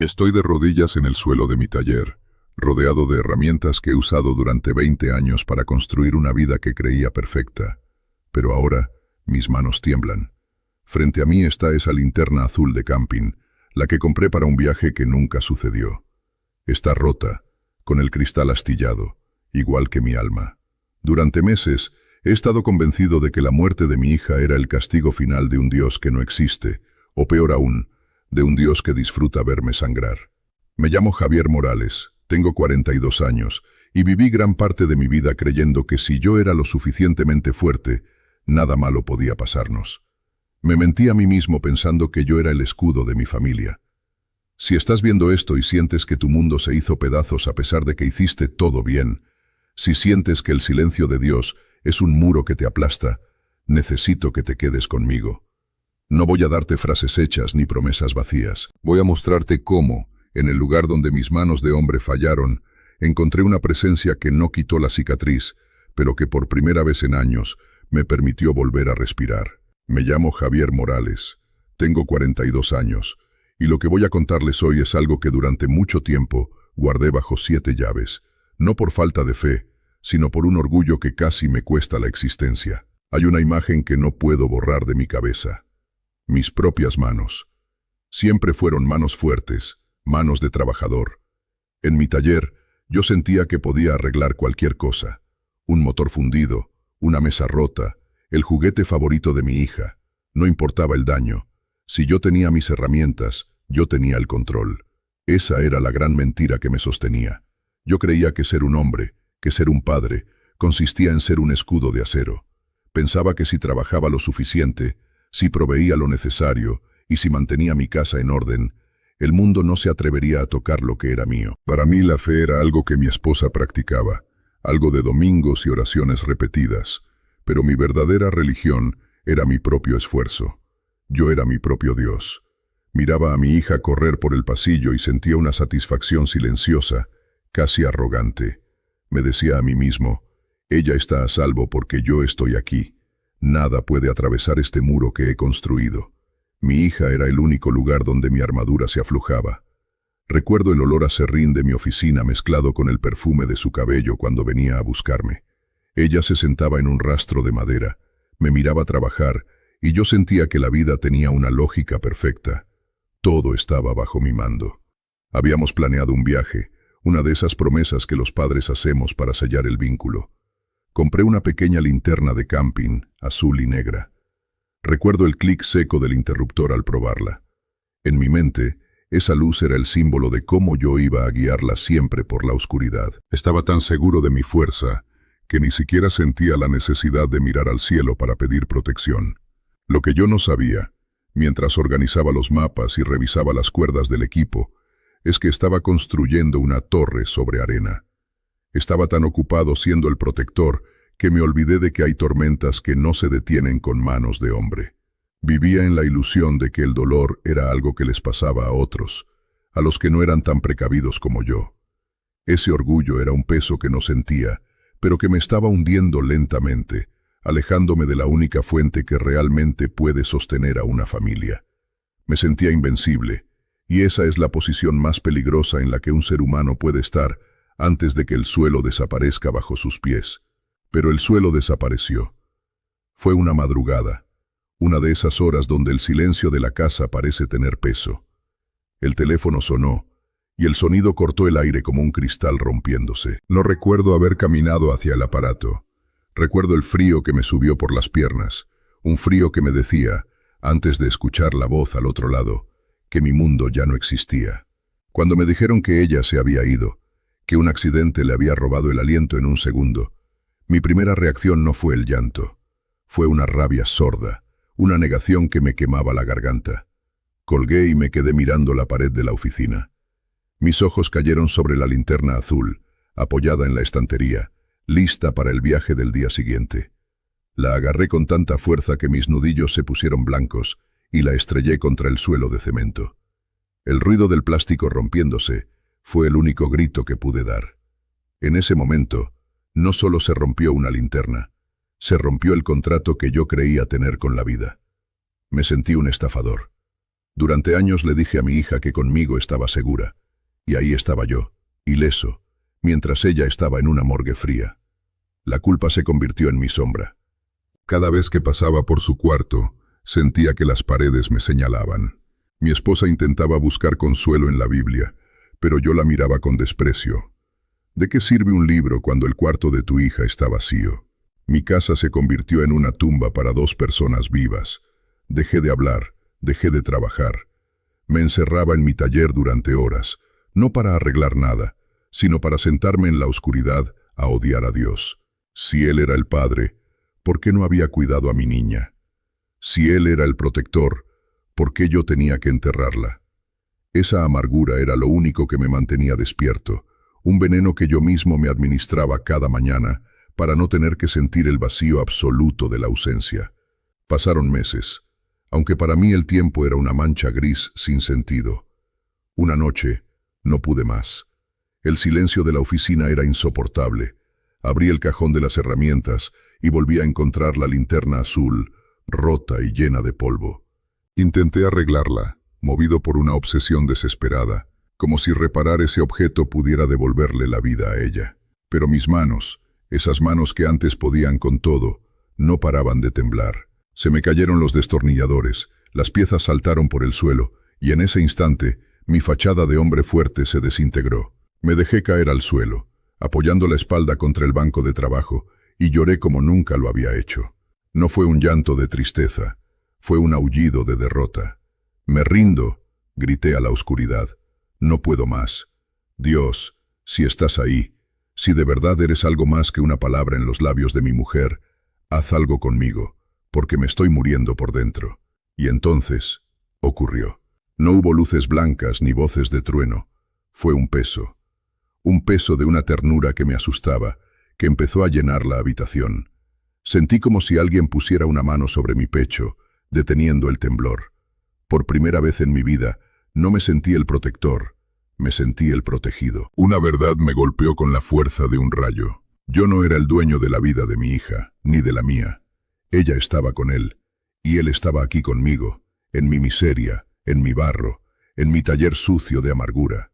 Estoy de rodillas en el suelo de mi taller, rodeado de herramientas que he usado durante 20 años para construir una vida que creía perfecta. Pero ahora mis manos tiemblan. Frente a mí está esa linterna azul de camping, la que compré para un viaje que nunca sucedió. Está rota, con el cristal astillado, igual que mi alma. Durante meses he estado convencido de que la muerte de mi hija era el castigo final de un Dios que no existe, o peor aún, de un Dios que disfruta verme sangrar. Me llamo Javier Morales, tengo 42 años, y viví gran parte de mi vida creyendo que si yo era lo suficientemente fuerte, nada malo podía pasarnos. Me mentí a mí mismo pensando que yo era el escudo de mi familia. Si estás viendo esto y sientes que tu mundo se hizo pedazos a pesar de que hiciste todo bien, si sientes que el silencio de Dios es un muro que te aplasta, necesito que te quedes conmigo. No voy a darte frases hechas ni promesas vacías. Voy a mostrarte cómo, en el lugar donde mis manos de hombre fallaron, encontré una presencia que no quitó la cicatriz, pero que por primera vez en años me permitió volver a respirar. Me llamo Javier Morales, tengo 42 años, y lo que voy a contarles hoy es algo que durante mucho tiempo guardé bajo 7 llaves, no por falta de fe, sino por un orgullo que casi me cuesta la existencia. Hay una imagen que no puedo borrar de mi cabeza. Mis propias manos. Siempre fueron manos fuertes, manos de trabajador. En mi taller, yo sentía que podía arreglar cualquier cosa. Un motor fundido, una mesa rota, el juguete favorito de mi hija. No importaba el daño. Si yo tenía mis herramientas, yo tenía el control. Esa era la gran mentira que me sostenía. Yo creía que ser un hombre, que ser un padre, consistía en ser un escudo de acero. Pensaba que si trabajaba lo suficiente, si proveía lo necesario y si mantenía mi casa en orden, el mundo no se atrevería a tocar lo que era mío. Para mí la fe era algo que mi esposa practicaba, algo de domingos y oraciones repetidas, pero mi verdadera religión era mi propio esfuerzo. Yo era mi propio Dios. Miraba a mi hija correr por el pasillo y sentía una satisfacción silenciosa, casi arrogante. Me decía a mí mismo, ella está a salvo porque yo estoy aquí. Nada puede atravesar este muro que he construido. Mi hija era el único lugar donde mi armadura se aflojaba. Recuerdo el olor a serrín de mi oficina mezclado con el perfume de su cabello cuando venía a buscarme. Ella se sentaba en un rastro de madera, me miraba trabajar y yo sentía que la vida tenía una lógica perfecta. Todo estaba bajo mi mando. Habíamos planeado un viaje, una de esas promesas que los padres hacemos para sellar el vínculo. Compré una pequeña linterna de camping, azul y negra. Recuerdo el clic seco del interruptor al probarla. En mi mente, esa luz era el símbolo de cómo yo iba a guiarla siempre por la oscuridad. Estaba tan seguro de mi fuerza que ni siquiera sentía la necesidad de mirar al cielo para pedir protección. Lo que yo no sabía, mientras organizaba los mapas y revisaba las cuerdas del equipo, es que estaba construyendo una torre sobre arena. Estaba tan ocupado siendo el protector que me olvidé de que hay tormentas que no se detienen con manos de hombre. Vivía en la ilusión de que el dolor era algo que les pasaba a otros, a los que no eran tan precavidos como yo. Ese orgullo era un peso que no sentía, pero que me estaba hundiendo lentamente, alejándome de la única fuente que realmente puede sostener a una familia. Me sentía invencible, y esa es la posición más peligrosa en la que un ser humano puede estar antes de que el suelo desaparezca bajo sus pies. Pero el suelo desapareció. Fue una madrugada, una de esas horas donde el silencio de la casa parece tener peso. El teléfono sonó, y el sonido cortó el aire como un cristal rompiéndose. No recuerdo haber caminado hacia el aparato. Recuerdo el frío que me subió por las piernas, un frío que me decía, antes de escuchar la voz al otro lado, que mi mundo ya no existía. Cuando me dijeron que ella se había ido, que un accidente le había robado el aliento en un segundo, mi primera reacción no fue el llanto. Fue una rabia sorda, una negación que me quemaba la garganta. Colgué y me quedé mirando la pared de la oficina. Mis ojos cayeron sobre la linterna azul, apoyada en la estantería, lista para el viaje del día siguiente. La agarré con tanta fuerza que mis nudillos se pusieron blancos y la estrellé contra el suelo de cemento. El ruido del plástico rompiéndose fue el único grito que pude dar. En ese momento, no solo se rompió una linterna, se rompió el contrato que yo creía tener con la vida. Me sentí un estafador. Durante años le dije a mi hija que conmigo estaba segura, y ahí estaba yo, ileso, mientras ella estaba en una morgue fría. La culpa se convirtió en mi sombra. Cada vez que pasaba por su cuarto, sentía que las paredes me señalaban. Mi esposa intentaba buscar consuelo en la Biblia, pero yo la miraba con desprecio. ¿De qué sirve un libro cuando el cuarto de tu hija está vacío? Mi casa se convirtió en una tumba para dos personas vivas. Dejé de hablar, dejé de trabajar. Me encerraba en mi taller durante horas, no para arreglar nada, sino para sentarme en la oscuridad a odiar a Dios. Si Él era el padre, ¿por qué no había cuidado a mi niña? Si Él era el protector, ¿por qué yo tenía que enterrarla? Esa amargura era lo único que me mantenía despierto, un veneno que yo mismo me administraba cada mañana para no tener que sentir el vacío absoluto de la ausencia. Pasaron meses, aunque para mí el tiempo era una mancha gris sin sentido. Una noche, no pude más. El silencio de la oficina era insoportable. Abrí el cajón de las herramientas y volví a encontrar la linterna azul, rota y llena de polvo. Intenté arreglarla, movido por una obsesión desesperada, como si reparar ese objeto pudiera devolverle la vida a ella. Pero mis manos, esas manos que antes podían con todo, no paraban de temblar. Se me cayeron los destornilladores, las piezas saltaron por el suelo, y en ese instante, mi fachada de hombre fuerte se desintegró. Me dejé caer al suelo, apoyando la espalda contra el banco de trabajo, y lloré como nunca lo había hecho. No fue un llanto de tristeza, fue un aullido de derrota. «Me rindo», grité a la oscuridad. «No puedo más. Dios, si estás ahí, si de verdad eres algo más que una palabra en los labios de mi mujer, haz algo conmigo, porque me estoy muriendo por dentro». Y entonces, ocurrió. No hubo luces blancas ni voces de trueno. Fue un peso de una ternura que me asustaba, que empezó a llenar la habitación. Sentí como si alguien pusiera una mano sobre mi pecho, deteniendo el temblor. Por primera vez en mi vida, no me sentí el protector, me sentí el protegido. Una verdad me golpeó con la fuerza de un rayo. Yo no era el dueño de la vida de mi hija, ni de la mía. Ella estaba con él, y él estaba aquí conmigo, en mi miseria, en mi barro, en mi taller sucio de amargura.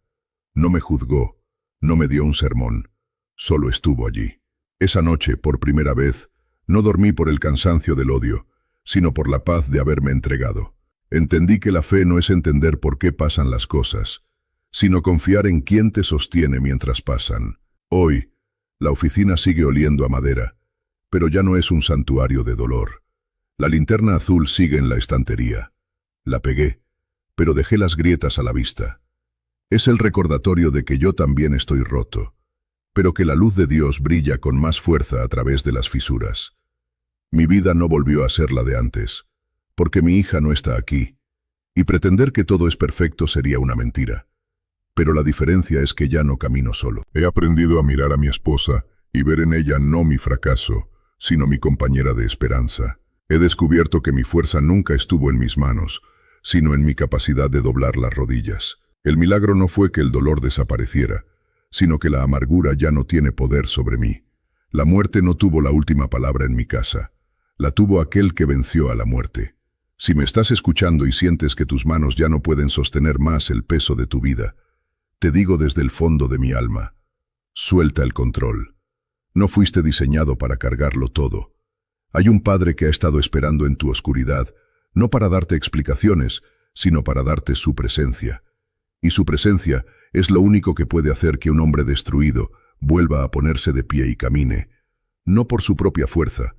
No me juzgó, no me dio un sermón, solo estuvo allí. Esa noche, por primera vez, no dormí por el cansancio del odio, sino por la paz de haberme entregado. Entendí que la fe no es entender por qué pasan las cosas, sino confiar en quién te sostiene mientras pasan. Hoy, la oficina sigue oliendo a madera, pero ya no es un santuario de dolor. La linterna azul sigue en la estantería. La pegué, pero dejé las grietas a la vista. Es el recordatorio de que yo también estoy roto, pero que la luz de Dios brilla con más fuerza a través de las fisuras. Mi vida no volvió a ser la de antes, porque mi hija no está aquí, y pretender que todo es perfecto sería una mentira. Pero la diferencia es que ya no camino solo. He aprendido a mirar a mi esposa y ver en ella no mi fracaso, sino mi compañera de esperanza. He descubierto que mi fuerza nunca estuvo en mis manos, sino en mi capacidad de doblar las rodillas. El milagro no fue que el dolor desapareciera, sino que la amargura ya no tiene poder sobre mí. La muerte no tuvo la última palabra en mi casa, la tuvo aquel que venció a la muerte. Si me estás escuchando y sientes que tus manos ya no pueden sostener más el peso de tu vida, te digo desde el fondo de mi alma, suelta el control. No fuiste diseñado para cargarlo todo. Hay un Padre que ha estado esperando en tu oscuridad, no para darte explicaciones, sino para darte su presencia. Y su presencia es lo único que puede hacer que un hombre destruido vuelva a ponerse de pie y camine, no por su propia fuerza,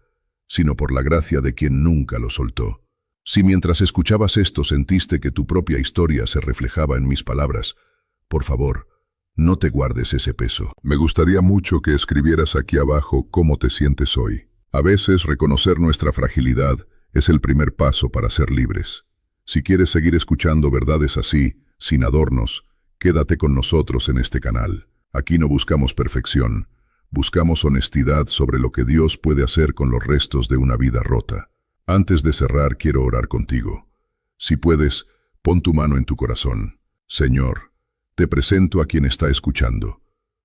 sino por la gracia de quien nunca lo soltó. Si mientras escuchabas esto sentiste que tu propia historia se reflejaba en mis palabras, por favor, no te guardes ese peso. Me gustaría mucho que escribieras aquí abajo cómo te sientes hoy. A veces reconocer nuestra fragilidad es el primer paso para ser libres. Si quieres seguir escuchando verdades así, sin adornos, quédate con nosotros en este canal. Aquí no buscamos perfección, buscamos honestidad sobre lo que Dios puede hacer con los restos de una vida rota. Antes de cerrar, quiero orar contigo. Si puedes, pon tu mano en tu corazón. Señor, te presento a quien está escuchando.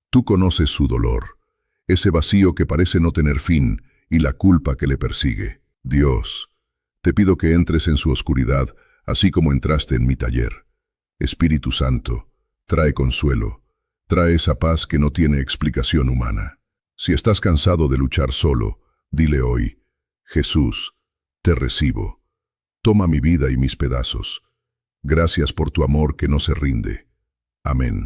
Tú conoces su dolor, ese vacío que parece no tener fin y la culpa que le persigue. Dios, te pido que entres en su oscuridad así como entraste en mi taller. Espíritu Santo, trae consuelo, trae esa paz que no tiene explicación humana. Si estás cansado de luchar solo, dile hoy: Jesús, te recibo. Toma mi vida y mis pedazos. Gracias por tu amor que no se rinde. Amén.